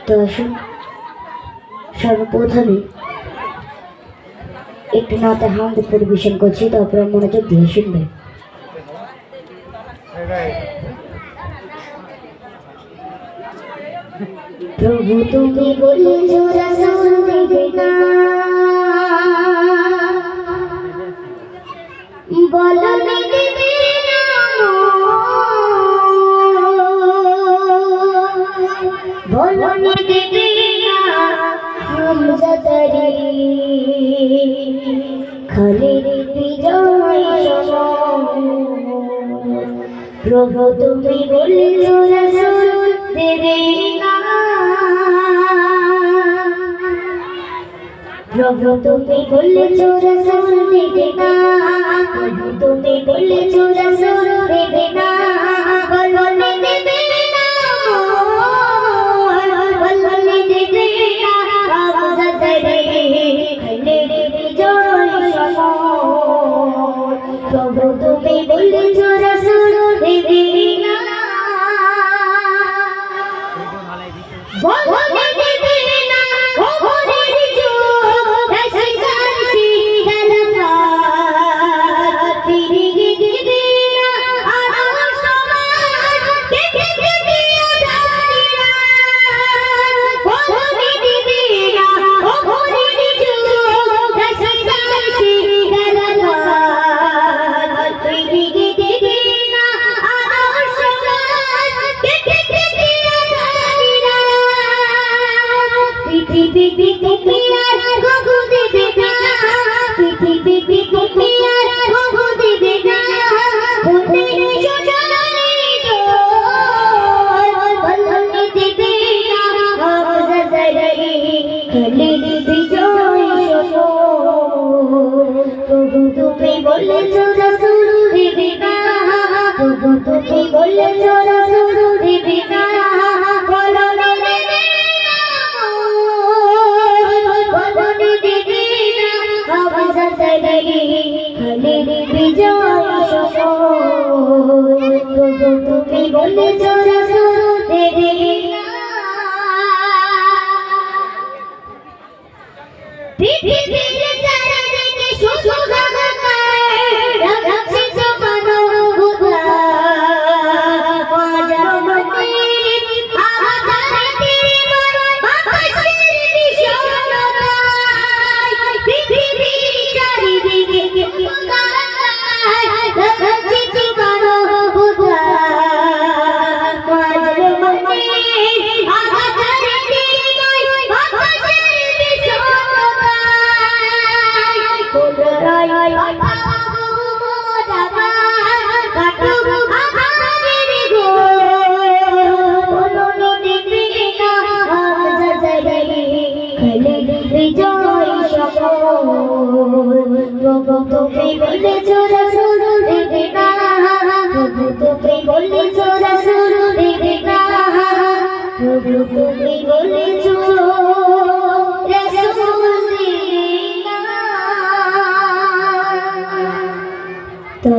তো আসুন সর্বপ্রথমে একটি নাতে হামদ পরিবেশন করছি, তারপরে মনোযোগ দিয়ে শুনবেন। প্রভু তুমি বলেছো রাসূল দেবে না, বলনি দেবে না, বলনি দেবে না হামজা তারি খালিদ বিজয় সম। প্রভু তুমি বলেছো রাসূল দেবে না, প্রভু তুমি বলেছো রাসূল দেবে না, প্রভু তুমি বলেছো রাসূল দেবে না, বলনি দেবে না, বলনি দেবে না হামজা তারি খালিদ বিজয় সম। প্রভু তুমি বলেছো রাসূল দেবে না, বলনি দেবে না ওহরের যুগ রাশিদার শিখানা ফিরিয়ে দেবে না আর সমাজ কেটে কেটে আধারিরা, বলনি দেবে না ওহরের যুগ রাশিদার শিখানা ফিরিয়ে দেবে না আর সমাজ কেটে কেটে আধারিরা। পৃথিবী তুমি আর গগু দেবে না, পৃথিবী তুমি আর গগু দেবে না, বনে সুজনে বলনি দেবে না হামজা তারি খালিদ বিজয় সম। প্রভু তুমি বলেছো রাসূল দেবে না, প্রভু তুমি বলেছো রাসূল দেবে না, বলনি দেবে না, বলনি দেবে না হামজা তারি খালিদ বিজয় সম। প্রভু তুমি বলেছো রাসূল দেবে না। পৃথিবীর চারিদিকে শুধু গান রাখছে জমানো বুধা, হাজার মনের আধারে বাতাসের বিষণ্ণতায়। পৃথিবীর চারিদিকে গান রাখছে জমানো বুধা, হাজার মনের আধারে বাতাসের বিষণ্ণতায়। পুনরায় তুমি বলেছো রাসূল দেবে না, প্রভু তুমি বলেছো রাসূল দেবে না, প্রভু তুমি বলেছো রাসূল দেবে না। তো